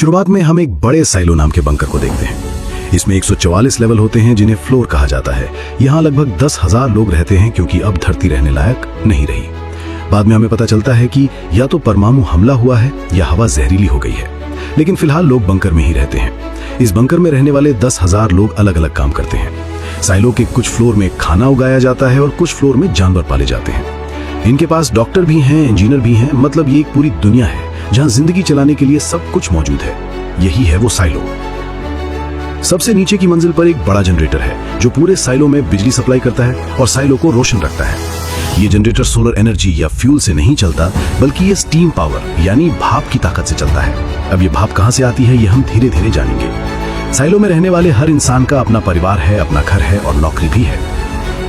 शुरुआत में हम एक बड़े साइलो नाम के बंकर को देखते हैं। इसमें 144 लेवल होते हैं जिन्हें फ्लोर कहा जाता है। यहाँ लगभग 10,000 लोग रहते हैं क्योंकि अब धरती रहने लायक नहीं रही। बाद में हमें पता चलता है कि या तो परमाणु हमला हुआ है या हवा जहरीली हो गई है, लेकिन फिलहाल लोग बंकर में ही रहते हैं। इस बंकर में रहने वाले 10,000 लोग अलग अलग काम करते हैं। साइलो के कुछ फ्लोर में खाना उगाया जाता है और कुछ फ्लोर में जानवर पाले जाते हैं। इनके पास डॉक्टर भी हैं, इंजीनियर भी हैं, मतलब ये एक पूरी दुनिया है जहां जिंदगी चलाने के लिए सब कुछ मौजूद है। यही है वो साइलो। सबसे नीचे की मंजिल पर एक बड़ा जनरेटर है जो पूरे साइलो में बिजली सप्लाई करता है और साइलो को रोशन रखता है। ये जनरेटर सोलर एनर्जी या फ्यूल से नहीं चलता, बल्कि ये स्टीम पावर यानी भाप की ताकत से चलता है। अब ये भाप कहां से आती है ये हम धीरे धीरे जानेंगे। साइलो में रहने वाले हर इंसान का अपना परिवार है, अपना घर है और नौकरी भी है।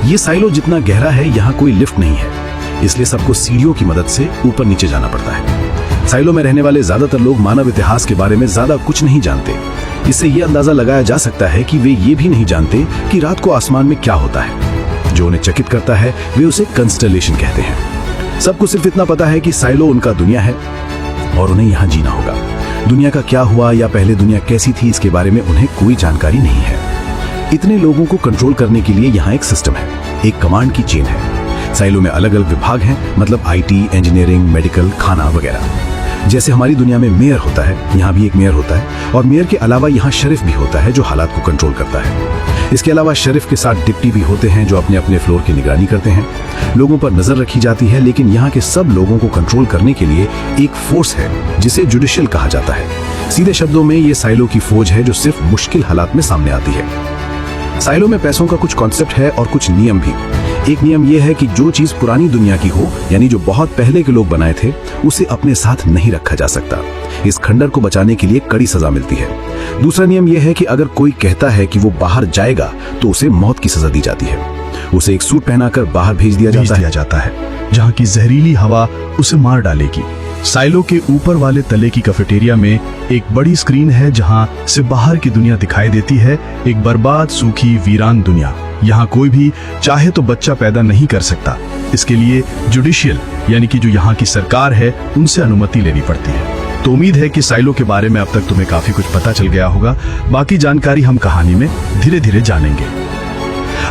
ये साइलो जितना गहरा है, यहाँ कोई लिफ्ट नहीं है, इसलिए सबको सीढ़ियों की मदद से ऊपर नीचे जाना पड़ता है। साइलो में रहने वाले ज्यादातर लोग मानव इतिहास के बारे में ज्यादा कुछ नहीं जानते। इससे ये अंदाजा लगाया जा सकता है कि वे ये भी नहीं जानते कि रात को आसमान में क्या होता है। जो उन्हें चकित करता है वे उसे कंस्टलेशन कहते हैं। सबको सिर्फ इतना पता है कि साइलो उनका दुनिया है और उन्हें यहाँ जीना होगा। दुनिया का क्या हुआ या पहले दुनिया कैसी थी, इसके बारे में उन्हें कोई जानकारी नहीं है। इतने लोगों को कंट्रोल करने के लिए यहाँ एक सिस्टम है, एक कमांड की चेन है। साइलो में अलग अलग विभाग हैं, मतलब IT, इंजीनियरिंग, मेडिकल, खाना वगैरह। जैसे हमारी दुनिया में मेयर होता है, यहाँ भी एक मेयर होता है, और मेयर के अलावा यहाँ शरीफ भी होता है जो हालात को कंट्रोल करता है। इसके अलावा शरीफ के साथ डिप्टी भी होते हैं जो अपने अपने फ्लोर की निगरानी करते हैं। लोगों पर नजर रखी जाती है, लेकिन यहाँ के सब लोगों को कंट्रोल करने के लिए एक फोर्स है जिसे जुडिशियल कहा जाता है। सीधे शब्दों में ये साइलो की फौज है जो सिर्फ मुश्किल हालात में सामने आती है। साइलो में पैसों का कुछ कॉन्सेप्ट है और कुछ नियम भी। एक नियम यह है कि जो चीज पुरानी दुनिया की हो, यानी जो बहुत पहले के लोग बनाए थे, उसे अपने साथ नहीं रखा जा सकता। इस खंडर को बचाने के लिए कड़ी सजा मिलती है। दूसरा नियम यह है कि अगर कोई कहता है कि वो बाहर जाएगा तो उसे मौत की सजा दी जाती है। उसे एक सूट पहनाकर बाहर भेज दिया जाता है जहाँ की जहरीली हवा उसे मार डालेगी। साइलो के ऊपर वाले तले की कैफेटेरिया में एक बड़ी स्क्रीन है जहाँ से बाहर की दुनिया दिखाई देती है, एक बर्बाद, सूखी, वीरान दुनिया। यहाँ कोई भी चाहे तो बच्चा पैदा नहीं कर सकता। इसके लिए जुडिशियल यानी कि जो यहाँ की सरकार है उनसे अनुमति लेनी पड़ती है। तो उम्मीद है कि साइलो के बारे में अब तक तुम्हें काफी कुछ पता चल गया होगा। बाकी जानकारी हम कहानी में धीरे धीरे जानेंगे।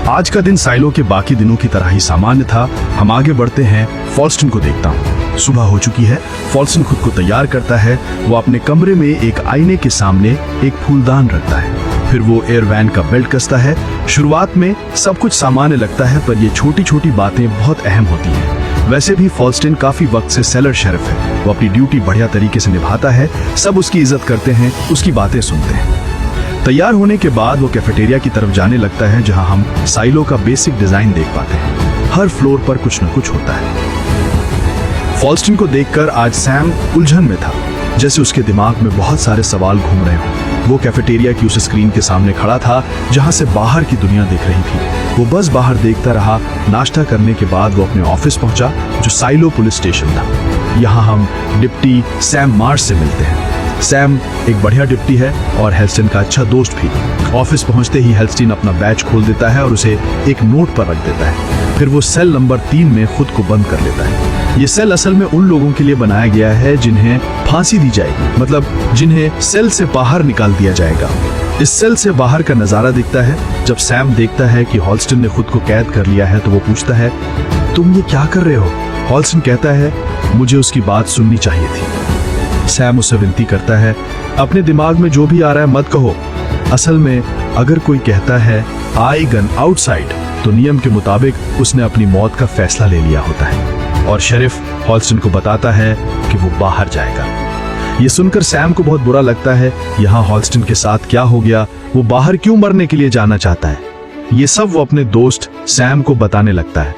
आज का दिन साइलो के बाकी दिनों की तरह ही सामान्य था। हम आगे बढ़ते हैं। फॉल्स्टन को देखता हूँ। सुबह हो चुकी है। फॉल्स्टन खुद को तैयार करता है। वो अपने कमरे में एक आईने के सामने एक फूलदान रखता है। फिर वो एयर वैन का बेल्ट कसता है। शुरुआत में सब कुछ सामान्य लगता है, पर ये छोटी छोटी बातें बहुत अहम होती हैं। वैसे भी फॉल्स्टन काफी वक्त से सेलर शेरिफ है। वो अपनी ड्यूटी बढ़िया तरीके से निभाता है। सब उसकी इज्जत करते हैं, उसकी बातें सुनते हैं। तैयार होने के बाद वो कैफेटेरिया की तरफ जाने लगता है जहां हम साइलो का बेसिक डिजाइन देख पाते हैं। हर फ्लोर पर कुछ न कुछ होता है। फॉल्स्टन को देखकर आज सैम उलझन में था, जैसे उसके दिमाग में बहुत सारे सवाल घूम रहे हों। वो कैफेटेरिया की उस स्क्रीन के सामने खड़ा था जहां से बाहर की दुनिया दिख रही थी। वो बस बाहर देखता रहा। नाश्ता करने के बाद वो अपने ऑफिस पहुंचा जो साइलो पुलिस स्टेशन था। यहाँ हम डिप्टी सैम मार्श से मिलते हैं। सैम एक बढ़िया डिप्टी है और हेल्स्टन का अच्छा दोस्त भी। ऑफिस पहुंचते ही हेल्स्टन अपना बैच खोल देता है और उसे एक नोट पर रख देता है। फिर वो सेल नंबर 3 में खुद को बंद कर लेता है। ये सेल असल में उन लोगों के लिए बनाया गया है जिन्हें फांसी दी जाएगी, मतलब जिन्हें सेल से बाहर निकाल दिया जाएगा। इस सेल से बाहर का नजारा दिखता है। जब सैम देखता है कि हॉल्स्टन ने खुद को कैद कर लिया है तो वो पूछता है, तुम ये क्या कर रहे हो? हॉल्स्टन कहता है, मुझे उसकी बात सुननी चाहिए थी। सैम उससे विनती करता है, अपने दिमाग में जो भी आ रहा है मत कहो। असल में अगर कोई कहता है आई गन आउटसाइड, तो नियम के मुताबिक उसने अपनी मौत का फैसला ले लिया होता है। और शरीफ हॉल्स्टन को बताता है कि वो बाहर जाएगा। ये सुनकर सैम को बहुत बुरा लगता है। यहाँ हॉल्स्टन के साथ क्या हो गया? वो बाहर क्यों मरने के लिए जाना चाहता है? ये सब वो अपने दोस्त सैम को बताने लगता है।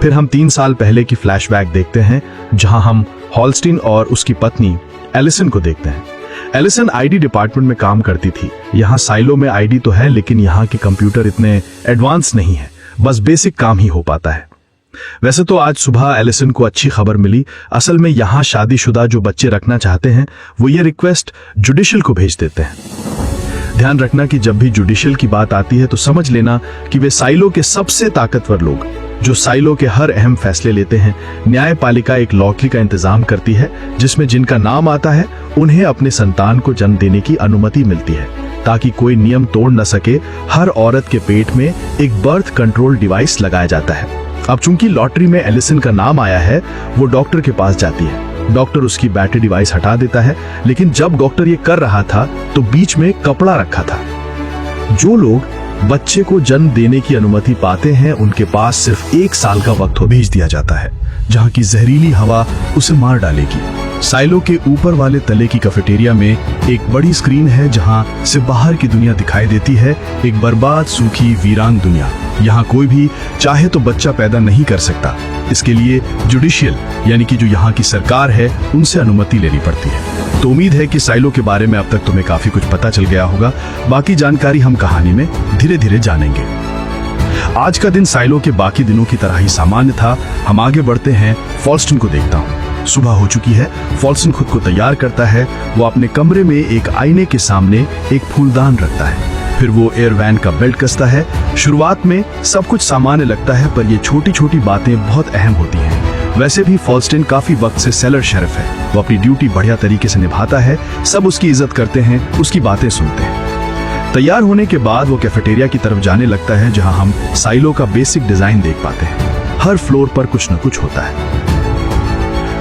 फिर हम 3 साल पहले की फ्लैशबैक देखते हैं जहां हम हॉल्स्टन और उसकी पत्नी एलिसन को देखते हैं। एलिसन आईडी डिपार्टमेंट में काम करती थी। यहाँ साइलो में आईडी तो है, लेकिन यहाँ के कंप्यूटर इतने एडवांस नहीं है, बस बेसिक काम ही हो पाता है। वैसे तो आज सुबह एलिसन को अच्छी खबर मिली। असल में यहाँ शादीशुदा जो बच्चे रखना चाहते हैं वो ये रिक्वेस्ट जुडिशियल को भेज देते हैं। ध्यान रखना कि जब भी जुडिशियल की बात आती है तो समझ लेना कि वे साइलो के सबसे ताकतवर लोग जो साइलो के हर अहम फैसले लेते हैं। न्यायपालिका एक लॉटरी का इंतजाम करती है जिसमें जिनका नाम आता है उन्हें अपने संतान को जन्म देने की अनुमति मिलती है ताकि कोई नियम तोड़ न सके। हर औरत के पेट में एक बर्थ कंट्रोल डिवाइस लगाया जाता है। अब चूंकि लॉटरी में एलिसन का नाम आया है, वो डॉक्टर के पास जाती है। डॉक्टर उसकी बैटरी डिवाइस हटा देता है, लेकिन जब डॉक्टर ये कर रहा था तो बीच में कपड़ा रखा था। जो लोग बच्चे को जन्म देने की अनुमति पाते हैं उनके पास सिर्फ 1 साल का वक्त भेज दिया जाता है, जहां की जहरीली हवा उसे मार डालेगी। साइलो के ऊपर वाले तले की कैफेटेरिया में एक बड़ी स्क्रीन है जहां से बाहर की दुनिया दिखाई देती है, एक बर्बाद, सूखी, वीरान दुनिया। यहाँ कोई भी चाहे तो बच्चा पैदा नहीं कर सकता। इसके लिए जुडिशियल यानी कि जो यहाँ की सरकार है उनसे अनुमति लेनी पड़ती है। तो उम्मीद है कि साइलो के बारे में अब तक तुम्हें काफी कुछ पता चल गया होगा। बाकी जानकारी हम कहानी में धीरे धीरे जानेंगे। आज का दिन साइलो के बाकी दिनों की तरह ही सामान्य था। हम आगे बढ़ते हैं। फॉल्स्टन को देखता हूँ। सुबह हो चुकी है। फॉल्स्टन खुद को तैयार करता है। वो अपने कमरे में एक आईने के सामने एक फूलदान रखता है। फिर वो एयर वैन का बेल्ट कसता है। शुरुआत में सब कुछ सामान्य लगता है, पर ये छोटी छोटी बातें बहुत अहम होती हैं। वैसे भी फॉल्स्टन काफी वक्त से सेलर शेरिफ है। वो अपनी ड्यूटी बढ़िया तरीके से निभाता है। सब उसकी इज्जत करते हैं, उसकी बातें सुनते हैं। तैयार होने के बाद वो कैफेटेरिया की तरफ जाने लगता है, जहां हम साइलो का बेसिक डिजाइन देख पाते हैं। हर फ्लोर पर कुछ न कुछ होता है।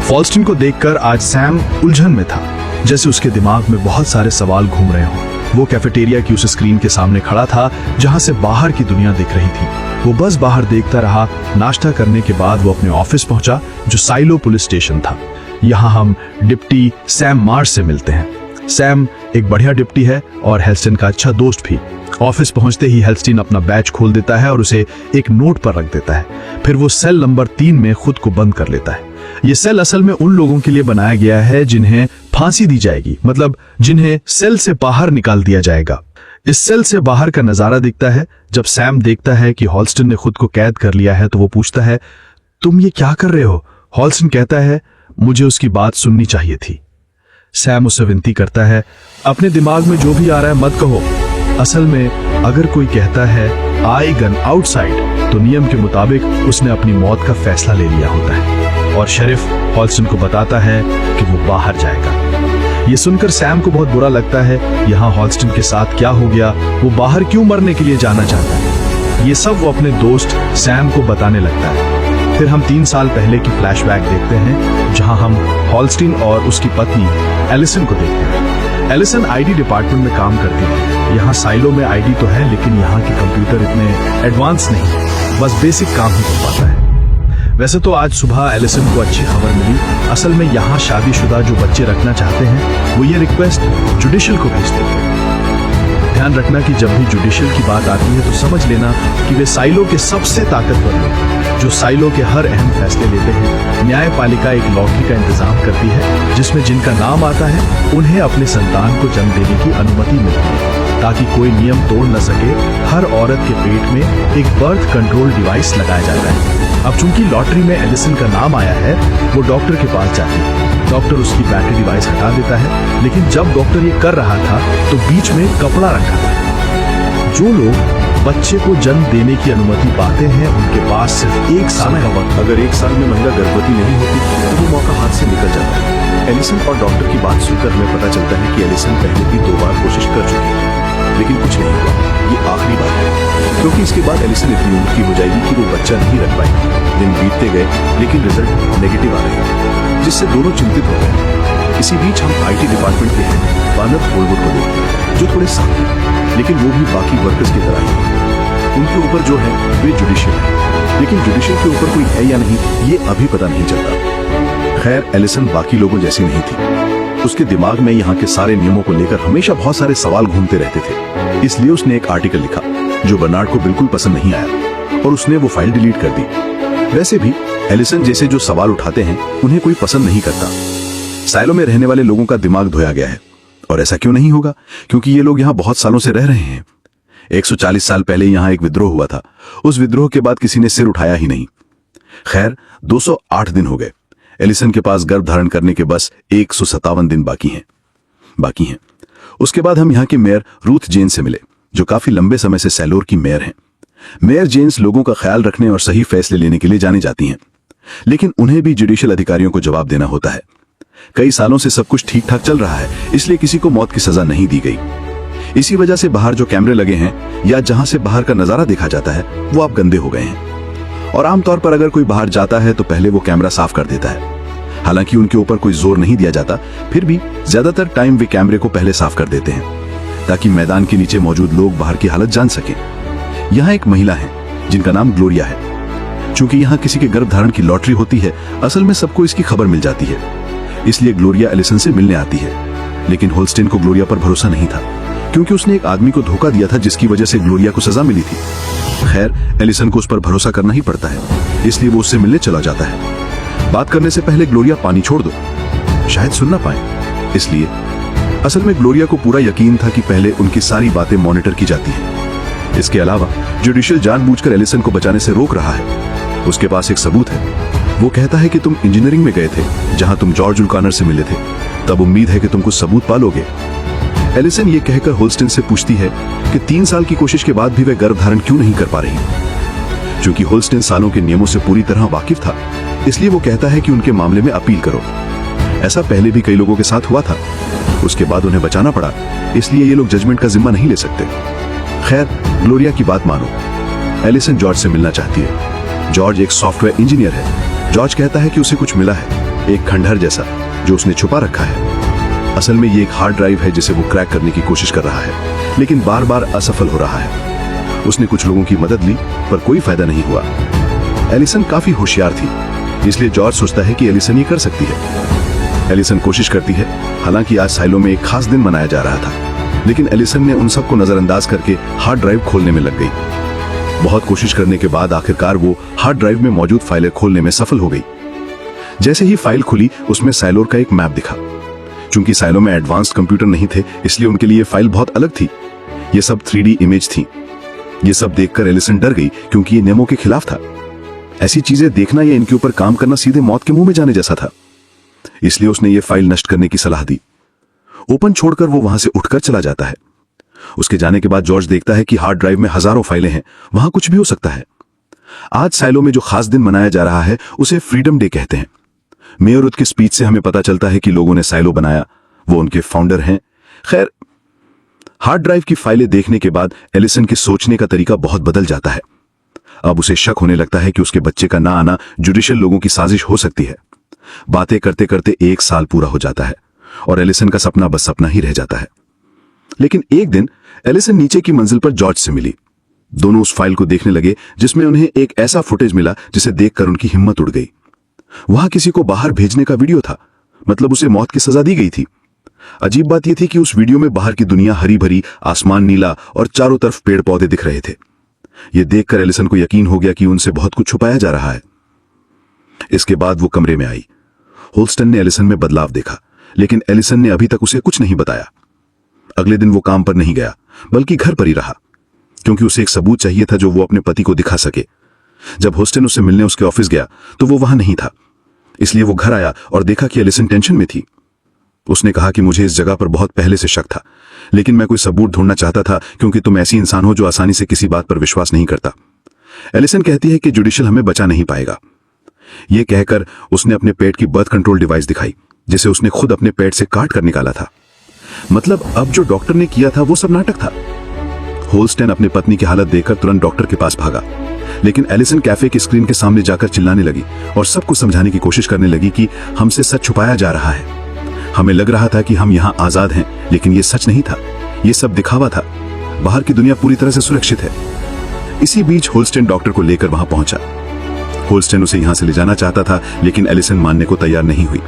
फॉल्स्टन को देखकर आज सैम उलझन में था, जैसे उसके दिमाग में बहुत सारे सवाल घूम रहे हों। वो कैफेटेरिया की उस स्क्रीन के सामने खड़ा था जहां से बाहर की दुनिया दिख रही थी। वो बस बाहर देखता रहा। नाश्ता करने के बाद वो अपने ऑफिस पहुंचा, जो साइलो पुलिस स्टेशन था। यहाँ हम डिप्टी सैम मार्श से मिलते हैं। सैम एक बढ़िया डिप्टी है और हेल्स्टन का अच्छा दोस्त भी। ऑफिस पहुंचते ही हेल्स्टन अपना बैच खोल देता है और उसे एक नोट पर रख देता है। फिर वो सेल नंबर 3 में खुद को बंद कर लेता है। ये सेल असल में उन लोगों के लिए बनाया गया है जिन्हें फांसी दी जाएगी, मतलब जिन्हें सेल से बाहर निकाल दिया जाएगा। इस सेल से बाहर का नजारा दिखता है। जब सैम देखता है कि हॉल्स्टन ने खुद को कैद कर लिया है तो वो पूछता है, तुम ये क्या कर रहे हो? हॉल्स्टन कहता है, मुझे उसकी बात सुननी चाहिए थी। सैम उससे विनती करता है, अपने दिमाग में जो भी आ रहा है मत कहो। असल में अगर कोई कहता है आई गन आउटसाइड, तो नियम के मुताबिक उसने अपनी मौत का फैसला ले लिया होता है। और शेरिफ हॉल्स्टन को बताता है कि वो बाहर जाएगा। ये सुनकर सैम को बहुत बुरा लगता है। यहाँ हॉल्स्टन के साथ क्या हो गया? वो बाहर क्यों मरने के लिए जाना चाहता है? ये सब वो अपने दोस्त सैम को बताने लगता है। फिर हम 3 साल पहले की फ्लैशबैक देखते हैं, जहां हम हॉल्स्टन और उसकी पत्नी एलिसन को देखते हैं। एलिसन आईडी डिपार्टमेंट में काम करती है। यहाँ साइलो में आईडी तो है, लेकिन यहाँ के कंप्यूटर इतने एडवांस नहीं, बस बेसिक काम ही कर पाता है। वैसे तो आज सुबह एलिसन को अच्छी खबर मिली। असल में यहाँ शादीशुदा जो बच्चे रखना चाहते हैं वो ये रिक्वेस्ट जुडिशियल को भेज देते हैं। ध्यान रखना कि जब भी जुडिशियल की बात आती है तो समझ लेना कि वे साइलो के सबसे ताकतवर लोग, जो साइलो के हर अहम फैसले लेते हैं। न्यायपालिका एक लॉटरी का इंतजाम करती है जिसमें जिनका नाम आता है उन्हें अपने संतान को जन्म देने की अनुमति मिलती है ताकि कोई नियम तोड़ न सके। हर औरत के पेट में एक बर्थ कंट्रोल डिवाइस लगाया जाता है। अब चूंकि लॉटरी में एलिसन का नाम आया है, वो डॉक्टर के पास जाती है। डॉक्टर उसकी बैटरी डिवाइस हटा देता है, लेकिन जब डॉक्टर ये कर रहा था तो बीच में कपड़ा रखा था। जो लोग बच्चे को जन्म देने की अनुमति पाते हैं उनके पास सिर्फ 1 साल का वक्त। अगर 1 साल में महिला गर्भवती नहीं होती तो वो मौका हाथ से निकल जाता है। एलिसन और डॉक्टर की बात सुनकर हमें पता चलता है कि एलिसन पहले भी 2 बार कोशिश कर चुकी है, लेकिन कुछ नहीं हुआ। ये आखिरी बार है, क्योंकि इसके बाद एलिसन इतनी उम्र की हो जाएगी कि वो बच्चा नहीं रख पाएगी। दिन बीतते गए, लेकिन रिजल्ट नेगेटिव आ रहे हैं, जिससे दोनों चिंतित हो गए। इसी बीच हम आईटी डिपार्टमेंट के हैं बानर होलवुड को देखते हैं, जो थोड़े साफ हैं, लेकिन वो भी बाकी वर्कर्स की तरह ही हैं। उनके ऊपर जो है वे जुडिशियल है, लेकिन जुडिशियल के ऊपर कोई है या नहीं ये अभी पता नहीं चलता। खैर, एलिसन बाकी लोगों जैसी नहीं थी। उसके दिमाग में यहाँ के सारे नियमों को लेकर हमेशा बहुत सारे सवाल घूमते रहते थे। इसलिए उसने एक आर्टिकल लिखा जो बर्नार्ड को बिल्कुल पसंद नहीं आया और उसने वो फाइल डिलीट कर दी। वैसे भी एलिसन जैसे जो सवाल उठाते हैं उन्हें कोई पसंद नहीं करता। साइलो में रहने वाले लोगों का दिमाग धोया गया है, और ऐसा क्यों नहीं होगा? क्योंकि ये लोग यहाँ बहुत सालों से रह रहे हैं। 140 साल पहले यहाँ एक विद्रोह हुआ था। उस विद्रोह के बाद किसी ने सिर उठाया ही नहीं। खैर, 208 दिन हो गए। एलिसन के पास गर्भ धारण करने के बस 157 दिन बाकी हैं। उसके बाद हम यहाँ के मेयर रूथ जेन से मिले, जो काफी लंबे समय से सैलोर की मेयर हैं। मेयर जेन्स लोगों का ख्याल रखने और सही फैसले लेने के लिए जानी जाती हैं, लेकिन उन्हें भी जुडिशियल अधिकारियों को जवाब देना होता है। कई सालों से सब कुछ ठीक ठाक चल रहा है, इसलिए किसी को मौत की सजा नहीं दी गई। इसी वजह से बाहर जो कैमरे लगे हैं या जहां से बाहर का नजारा देखा जाता है वो अब गंदे हो गए हैं, और आमतौर पर अगर कोई बाहर जाता है तो पहले वो कैमरा साफ कर देता है। हालांकि उनके ऊपर कोई जोर नहीं दिया जाता, फिर भी ज्यादातर टाइम वे कैमरे को पहले साफ कर देते हैं ताकि मैदान के नीचे मौजूद लोग बाहर की हालत जान सकें। यहाँ एक महिला है जिनका नाम ग्लोरिया है। चूंकि यहाँ किसी के गर्भधारण की लॉटरी होती है, असल में सबको इसकी खबर मिल जाती है, इसलिए ग्लोरिया एलिसन से मिलने आती है। लेकिन होल्स्टेन को ग्लोरिया पर भरोसा नहीं था, क्योंकि उसने एक आदमी को धोखा दिया था जिसकी वजह से ग्लोरिया को सजा मिली थी। खैर, एलिसन को उस पर भरोसा करना ही पड़ता है, इसलिए वो उससे मिलने चला जाता है। बात करने से पहले ग्लोरिया पानी छोड़ दो, शायद सुन ना पाए, इसलिए असल में ग्लोरिया को पूरा यकीन था कि पहले उनकी सारी बातें मॉनिटर की जाती है। इसके अलावा जुडिशियल जानबूझकर एलिसन को बचाने से रोक रहा है। उसके पास एक सबूत है। वो कहता है कि तुम इंजीनियरिंग में गए थे जहां तुम जॉर्ज उल्कानर से मिले थे, तब उम्मीद है कि तुम कुछ सबूत पालोगे। एलिसन ये कहकर होल्स्टेन से पूछती है कि 3 साल की कोशिश के बाद भी वह गर्भधारण क्यों नहीं कर पा रही। चूंकि होल्स्टेन सालों के नियमों से पूरी तरह वाकिफ था, इसलिए वो कहता है कि उनके मामले में अपील करो। ऐसा पहले भी कई लोगों के साथ हुआ था, उसके बाद उन्हें बचाना पड़ा, इसलिए ये लोग जजमेंट का जिम्मा नहीं ले सकते। खैर, ग्लोरिया की बात मानो, एलिसन जॉर्ज से मिलना चाहती है। जॉर्ज एक सॉफ्टवेयर इंजीनियर है। जॉर्ज कहता है कि उसे कुछ मिला है, एक खंडहर जैसा जो उसने छुपा रखा है। असल में ये एक हार्ड ड्राइव है जिसे वो क्रैक करने की कोशिश कर रहा है, लेकिन बार बार असफल हो रहा है। उसने कुछ लोगों की मदद ली, पर कोई फायदा नहीं हुआ। एलिसन काफी होशियार थी, इसलिए जॉर्ज सोचता है कि एलिसन ये कर सकती है। एलिसन कोशिश करती है। हालांकि आज साइलो में एक खास दिन मनाया जा रहा था, लेकिन एलिसन ने उन सबको नजरअंदाज करके हार्ड ड्राइव खोलने में लग गई। बहुत कोशिश करने के बाद आखिरकार वो हार्ड ड्राइव में मौजूद फाइलें खोलने में सफल हो गई। जैसे ही फाइल खुली, उसमें साइलोर का एक मैप दिखा। चूंकि साइलो में एडवांस्ड कंप्यूटर नहीं थे, इसलिए उनके लिए फाइल बहुत अलग थी। ये सब 3D इमेज थी। ये सब देखकर एलिसन डर गई, क्योंकि ये नियमों के खिलाफ था। ऐसी चीजें देखना या इनके ऊपर काम करना सीधे मौत के मुंह में जाने जैसा था। इसलिए उसने ये फाइल नष्ट करने की सलाह दी। ओपन छोड़कर वो वहां से उठकर चला जाता है। उसके जाने के बाद जॉर्ज देखता है कि हार्ड ड्राइव में हजारों फाइलें हैं, वहां कुछ भी हो सकता है। आज साइलो में जो खास दिन मनाया जा रहा है उसे फ्रीडम डे कहते हैं। मेयर रुथ की स्पीच से हमें पता चलता है कि लोगों ने साइलो बनाया, वो उनके फाउंडर हैं। खैर, हार्ड ड्राइव की फाइलें देखने के बाद एलिसन के सोचने का तरीका बहुत बदल जाता है। अब उसे शक होने लगता है कि उसके बच्चे का ना आना जुडिशियल लोगों की साजिश हो सकती है। बातें करते करते 1 साल पूरा हो जाता है और एलिसन का सपना बस सपना ही रह जाता है। लेकिन एक दिन एलिसन नीचे की मंजिल पर जॉर्ज से मिली। दोनों उस फाइल को देखने लगे जिसमें उन्हें एक ऐसा फुटेज मिला जिसे देखकर उनकी हिम्मत उड़ गई। वहां किसी को बाहर भेजने का वीडियो था, मतलब उसे मौत की सजा दी गई थी। अजीब बात यह थी कि उस वीडियो में बाहर की दुनिया हरी भरी, आसमान नीला और चारों तरफ पेड़ पौधे दिख रहे थे। यह देखकर एलिसन को यकीन हो गया कि उनसे बहुत कुछ छुपाया जा रहा है। इसके बाद वो कमरे में आई। होल्स्टन ने एलिसन में बदलाव देखा, लेकिन एलिसन ने अभी तक उसे कुछ नहीं बताया। अगले दिन वो काम पर नहीं गया, बल्कि घर पर ही रहा, क्योंकि उसे एक सबूत चाहिए था जो वो अपने पति को दिखा सके। जब होस्टन उससे मिलने उसके ऑफिस गया तो वो वहां नहीं था, इसलिए वो घर आया और देखा कि एलिसन टेंशन में थी। उसने कहा कि मुझे इस जगह पर बहुत पहले से शक था, लेकिन मैं कोई सबूत ढूंढना चाहता था, क्योंकि तुम ऐसी इंसान हो जो आसानी से किसी बात पर विश्वास नहीं करता। एलिसन कहती है कि जुडिशियल हमें बचा नहीं पाएगा। यह कहकर उसने अपने पेट की बर्थ कंट्रोल डिवाइस दिखाई, जिसे उसने खुद अपने पेट से काट कर निकाला था। मतलब अब जो डॉक्टर ने किया था वो सब नाटक था। होल्स्टेन अपनी पत्नी की हालत देखकर तुरंत डॉक्टर के पास भागा, लेकिन एलिसन कैफे की स्क्रीन के सामने जाकर चिल्लाने लगी और सबको समझाने की कोशिश करने लगी कि हमसे सच छुपाया जा रहा है। हमें लग रहा था कि हम यहाँ आजाद हैं, लेकिन ये सच नहीं था, ये सब दिखावा था। बाहर की दुनिया पूरी तरह से सुरक्षित है। इसी बीच होल्स्टेन डॉक्टर को लेकर वहां पहुंचा। होल्स्टेन उसे यहां से ले जाना चाहता था, लेकिन एलिसन मानने को तैयार नहीं हुई।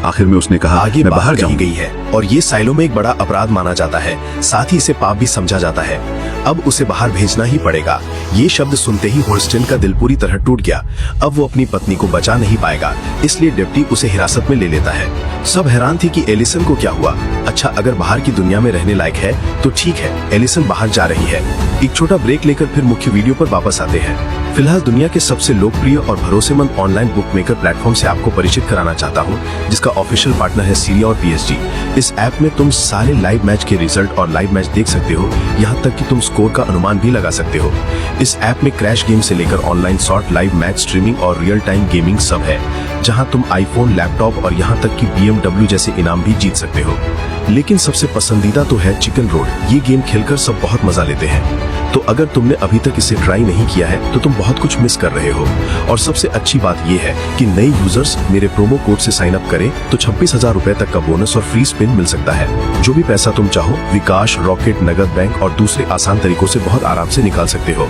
आखिर में उसने कहा, आगे मैं बाहर बाहर जाऊंगी। गई है और ये साइलो में एक बड़ा अपराध माना जाता है, साथ ही इसे पाप भी समझा जाता है। अब उसे बाहर भेजना ही पड़ेगा। ये शब्द सुनते ही होल्स्टेन का दिल पूरी तरह टूट गया। अब वो अपनी पत्नी को बचा नहीं पाएगा, इसलिए डिप्टी उसे हिरासत में ले लेता है। सब हैरान थी कि एलिसन को क्या हुआ। अच्छा, अगर बाहर की दुनिया में रहने लायक है तो ठीक है, एलिसन बाहर जा रही है। एक छोटा ब्रेक लेकर फिर मुख्य वीडियो पर वापस आते हैं। फिलहाल दुनिया के सबसे लोकप्रिय और भरोसेमंद ऑनलाइन बुक मेकर प्लेटफॉर्म से आपको परिचित कराना चाहता हूं, जिसका ऑफिशियल पार्टनर है सीरिया और PSG। इस ऐप में तुम सारे लाइव मैच के रिजल्ट और लाइव मैच देख सकते हो, यहाँ तक कि तुम स्कोर का अनुमान भी लगा सकते हो। इस ऐप में क्रैश गेम से लेकर online short live match streaming और रियल टाइम गेमिंग सब है, जहाँ तुम आईफोन, लैपटॉप और यहाँ तक कि BMW जैसे इनाम भी जीत सकते हो। लेकिन सबसे पसंदीदा तो है चिकन रोड। ये गेम खेलकर सब बहुत मजा लेते हैं, तो अगर तुमने अभी तक इसे ट्राई नहीं किया है तो तुम बहुत कुछ मिस कर रहे हो। और सबसे अच्छी बात ये है कि नए यूजर्स मेरे प्रोमो कोड से साइन अप करें तो 26,000 रुपए तक का बोनस और फ्री स्पिन मिल सकता है। जो भी पैसा तुम चाहो विकास, रॉकेट, नगद बैंक और दूसरे आसान तरीकों से बहुत आराम से निकाल सकते हो।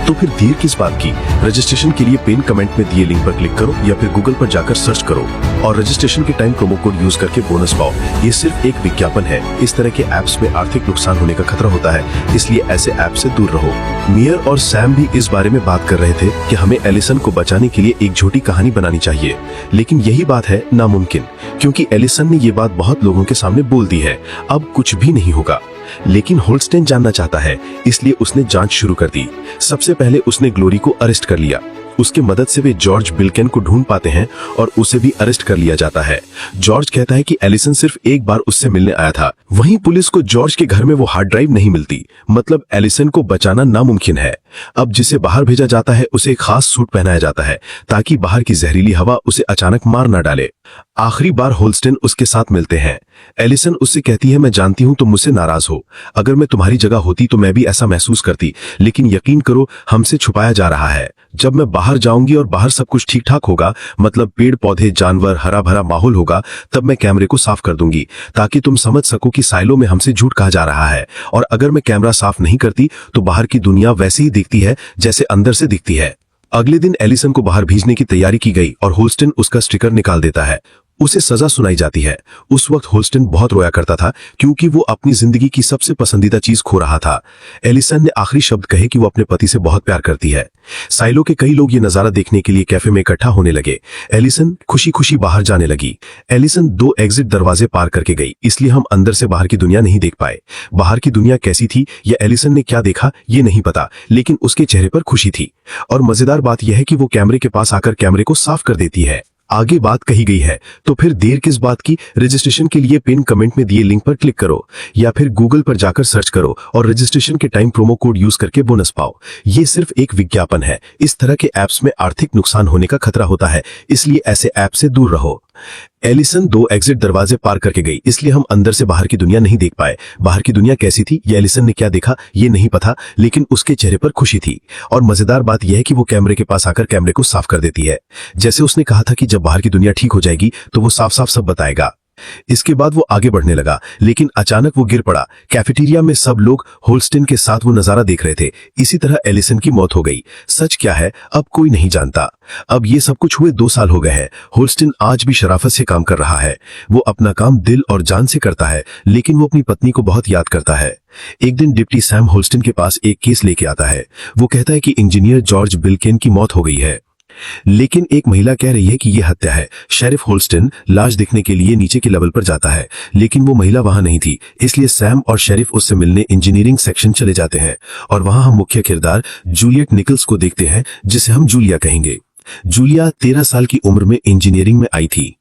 तो फिर देर किस बात की? रजिस्ट्रेशन के लिए पिन कमेंट में दिए लिंक पर क्लिक करो या फिर गूगल पर जाकर सर्च करो और रजिस्ट्रेशन के टाइम प्रोमो कोड यूज करके बोनस पाओ। ये सिर्फ एक विज्ञापन है। इस तरह के ऐप्स में आर्थिक नुकसान होने का खतरा होता है, इसलिए ऐसे ऐप से दूर रहो। मियर और सैम भी इस बारे में बात कर रहे थे कि हमें एलिसन को बचाने के लिए एक झूठी कहानी बनानी चाहिए, लेकिन यही बात है नामुमकिन, क्योंकि एलिसन ने ये बात बहुत लोगों के सामने बोल दी है। अब कुछ भी नहीं होगा। लेकिन होल्स्टेन जानना चाहता है, इसलिए उसने जांच शुरू कर दी। सबसे पहले उसने ग्लोरी को अरेस्ट कर लिया। उसके मदद से वे जॉर्ज बिल्केन को ढूंढ पाते हैं और उसे भी अरेस्ट कर लिया जाता है। जॉर्ज कहता है कि एलिसन सिर्फ एक बार उससे मिलने आया था। वहीं पुलिस को जॉर्ज के घर में वो हार्ड ड्राइव नहीं मिलती, मतलब एलिसन को बचाना नामुमकिन है। अब जिसे बाहर भेजा जाता है उसे एक खास सूट पहनाया जाता है ताकि बाहर की जहरीली हवा उसे अचानक मार न डाले। आखिरी बार होल्स्टेन उसके साथ मिलते हैं। एलिसन उससे कहती है, मैं जानती हूँ तुम मुझसे नाराज हो। अगर मैं तुम्हारी जगह होती तो मैं भी ऐसा महसूस करती, लेकिन यकीन करो हमसे छुपाया जा रहा है। जब मैं बाहर जाऊंगी और बाहर सब कुछ ठीक ठाक होगा, मतलब पेड़ पौधे, जानवर, हरा भरा माहौल होगा, तब मैं कैमरे को साफ कर दूंगी ताकि तुम समझ सको कि साइलो में हमसे झूठ कहा जा रहा है। और अगर मैं कैमरा साफ नहीं करती तो बाहर की दुनिया वैसे ही दिखती है जैसे अंदर से दिखती है। अगले दिन एलिसन को बाहर भेजने की तैयारी की गई और होल्स्टेन उसका स्टिकर निकाल देता है। उसे सजा सुनाई जाती है। उस वक्त होल्स्टेन बहुत रोया करता था क्योंकि वो अपनी जिंदगी की सबसे पसंदीदा चीज खो रहा था। एलिसन ने आखिरी शब्द कहे कि वो अपने पति से बहुत प्यार करती है। साइलो के कई लोग ये नजारा देखने के लिए कैफे में इकट्ठा होने लगे। एलिसन खुशी खुशी बाहर जाने लगी। एलिसन 2 एग्जिट दरवाजे पार करके गई, इसलिए हम अंदर से बाहर की दुनिया नहीं देख पाए। बाहर की दुनिया कैसी थी या एलिसन ने क्या देखा ये नहीं पता, लेकिन उसके चेहरे पर खुशी थी। और मजेदार बात यह है कि वो कैमरे के पास आकर कैमरे को साफ कर देती है। आगे बात कही गई है, तो फिर देर किस बात की? रजिस्ट्रेशन के लिए पिन कमेंट में दिए लिंक पर क्लिक करो या फिर गूगल पर जाकर सर्च करो और रजिस्ट्रेशन के टाइम प्रोमो कोड यूज करके बोनस पाओ। ये सिर्फ एक विज्ञापन है। इस तरह के ऐप्स में आर्थिक नुकसान होने का खतरा होता है, इसलिए ऐसे ऐप से दूर रहो। एलिसन 2 एग्जिट दरवाजे पार करके गई, इसलिए हम अंदर से बाहर की दुनिया नहीं देख पाए। बाहर की दुनिया कैसी थी या एलिसन ने क्या देखा ये नहीं पता, लेकिन उसके चेहरे पर खुशी थी। और मजेदार बात यह है कि वो कैमरे के पास आकर कैमरे को साफ कर देती है। जैसे उसने कहा था कि जब बाहर की दुनिया ठीक हो जाएगी तो वो साफ साफ सब बताएगा। इसके बाद वो आगे बढ़ने लगा, लेकिन अचानक वो गिर पड़ा। कैफेटेरिया में सब लोग होल्स्टेन के साथ वो नजारा देख रहे थे। इसी तरह एलिसन की मौत हो गई। सच क्या है अब कोई नहीं जानता। अब ये सब कुछ हुए 2 साल हो गए हैं। होल्स्टेन आज भी शराफत से काम कर रहा है। वो अपना काम दिल और जान से करता है, लेकिन वो अपनी पत्नी को बहुत याद करता है। एक दिन डिप्टी सैम होल्स्टेन के पास एक केस लेके आता है। वो कहता है कि इंजीनियर जॉर्ज बिल्केन की मौत हो गई है, लेकिन एक महिला कह रही है कि यह हत्या है। शेरिफ होल्स्टेन लाश देखने के लिए नीचे के लेवल पर जाता है, लेकिन वो महिला वहां नहीं थी, इसलिए सैम और शेरिफ उससे मिलने इंजीनियरिंग सेक्शन चले जाते हैं और वहां हम मुख्य किरदार जूलियट निकल्स को देखते हैं, जिसे हम जूलिया कहेंगे। जूलिया 13 साल की उम्र में इंजीनियरिंग में आई थी।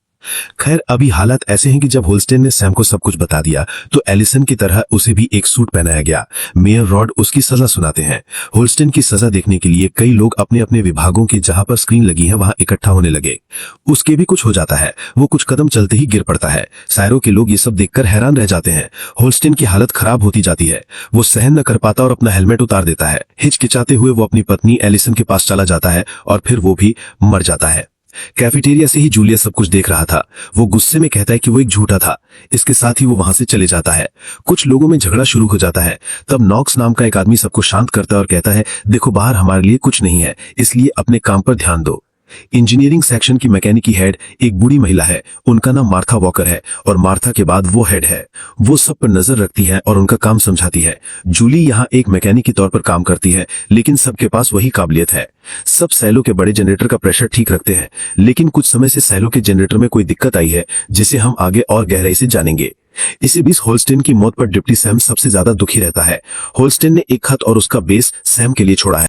खैर अभी हालात ऐसे हैं कि जब होल्स्टेन ने सैम को सब कुछ बता दिया तो एलिसन की तरह उसे भी एक सूट पहनाया गया। मेयर रॉड उसकी सजा सुनाते हैं। होल्स्टेन की सजा देखने के लिए कई लोग अपने अपने विभागों के जहां पर स्क्रीन लगी है वहां इकट्ठा होने लगे। उसके भी कुछ हो जाता है। वो कुछ कदम चलते ही गिर पड़ता है। सायरो के लोग ये सब देखकर हैरान रह जाते हैं। होल्स्टेन की हालत खराब होती जाती है। वो सहन न कर पाता और अपना हेलमेट उतार देता है। हिचकिचाते हुए वो अपनी पत्नी एलिसन के पास चला जाता है और फिर वो भी मर जाता है। कैफेटेरिया से ही जूलिया सब कुछ देख रहा था। वो गुस्से में कहता है कि वो एक झूठा था। इसके साथ ही वो वहां से चले जाता है। कुछ लोगों में झगड़ा शुरू हो जाता है। तब नॉक्स नाम का एक आदमी सबको शांत करता है और कहता है, देखो बाहर हमारे लिए कुछ नहीं है, इसलिए अपने काम पर ध्यान दो। इंजीनियरिंग सेक्शन की मैकेनिक की हेड एक बूढ़ी महिला है। उनका नाम मार्था वॉकर है और मार्था के बाद वो हेड है। वो सब पर नजर रखती है और उनका काम समझाती है। जूली यहाँ एक मैकेनिक के तौर पर काम करती है, लेकिन सबके पास वही काबिलियत है। सब सैलो के बड़े जनरेटर का प्रेशर ठीक रखते हैं, लेकिन कुछ समय से सैलो के जनरेटर में कोई दिक्कत आई है, जिसे हम आगे और गहराई से जानेंगे। इसी बीच होल्स्टेन की मौत पर डिप्टी सैम सबसे ज्यादा दुखी रहता है। होल्स्टेन ने एक खत और उसका बेस सैम के लिए छोड़ा है।